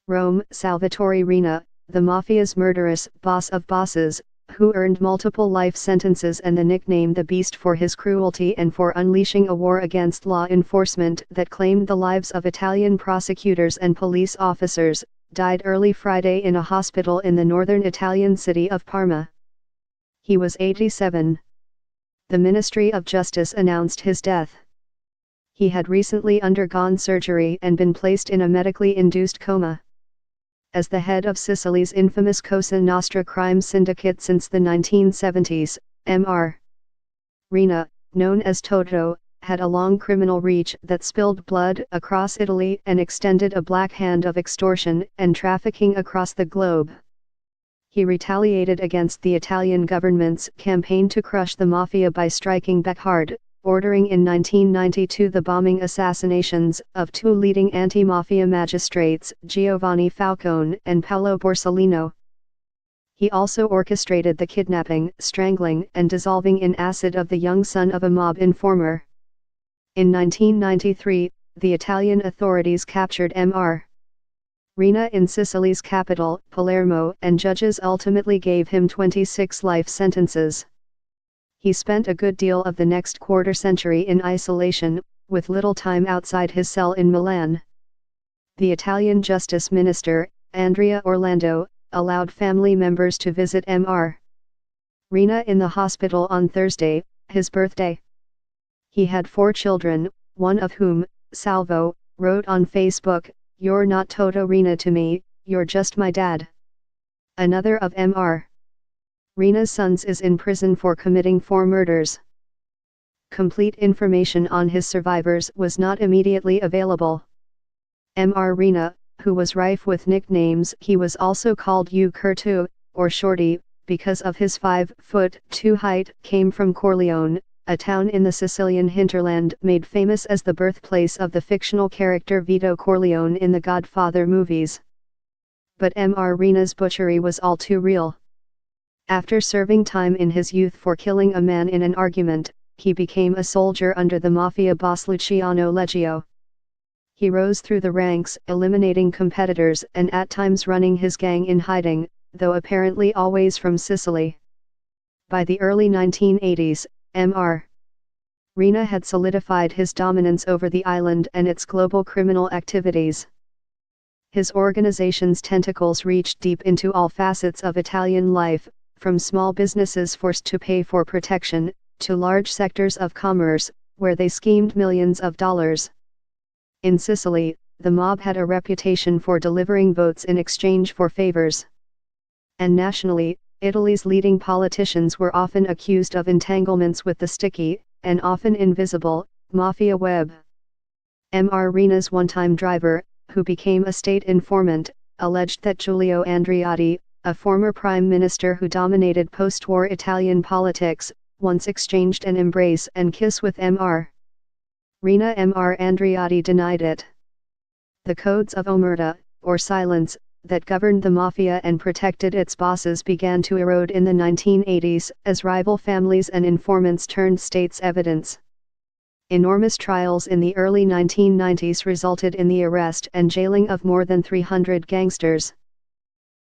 Rome. Salvatore Riina, the Mafia's murderous boss of bosses, who earned multiple life sentences and the nickname the Beast for his cruelty and for unleashing a war against law enforcement that claimed the lives of Italian prosecutors and police officers, died early Friday in a hospital in the northern Italian city of Parma. He was 87. The Ministry of Justice announced his death. He had recently undergone surgery and been placed in a medically induced coma. As the head of Sicily's infamous Cosa Nostra crime syndicate since the 1970s, Mr. Riina, known as Toto, had a long criminal reach that spilled blood across Italy and extended a black hand of extortion and trafficking across the globe. He retaliated against the Italian government's campaign to crush the Mafia by striking back hard, ordering in 1992 the bombing assassinations of two leading anti-mafia magistrates, Giovanni Falcone and Paolo Borsellino. He also orchestrated the kidnapping, strangling and dissolving in acid of the young son of a mob informer. In 1993, the Italian authorities captured Mr. Riina in Sicily's capital, Palermo, and judges ultimately gave him 26 life sentences. He spent a good deal of the next quarter-century in isolation, with little time outside his cell in Milan. The Italian Justice Minister, Andrea Orlando, allowed family members to visit Mr. Riina in the hospital on Thursday, his birthday. He had 4 children, one of whom, Salvo, wrote on Facebook, "You're not Toto Riina to me, you're just my dad." Another of Mr. Riina's sons is in prison for committing 4 murders. Complete information on his survivors was not immediately available. Mr. Riina, who was rife with nicknames, he was also called Curto, or Shorty, because of his 5'2" height, came from Corleone, a town in the Sicilian hinterland made famous as the birthplace of the fictional character Vito Corleone in the Godfather movies. But Mr. Riina's butchery was all too real. After serving time in his youth for killing a man in an argument, he became a soldier under the Mafia boss Luciano Leggio. He rose through the ranks, eliminating competitors and at times running his gang in hiding, though apparently always from Sicily. By the early 1980s, Mr. Riina had solidified his dominance over the island and its global criminal activities. His organization's tentacles reached deep into all facets of Italian life, from small businesses forced to pay for protection, to large sectors of commerce, where they schemed millions of dollars. In Sicily, the mob had a reputation for delivering votes in exchange for favors. And nationally, Italy's leading politicians were often accused of entanglements with the sticky, and often invisible, Mafia web. Mr. Riina's one-time driver, who became a state informant, alleged that Giulio Andreotti, a former prime minister who dominated post-war Italian politics, once exchanged an embrace and kiss with Mr. Riina. Mr. Andreotti denied it. The codes of omerta, or silence, that governed the Mafia and protected its bosses began to erode in the 1980s as rival families and informants turned state's evidence. Enormous trials in the early 1990s resulted in the arrest and jailing of more than 300 gangsters.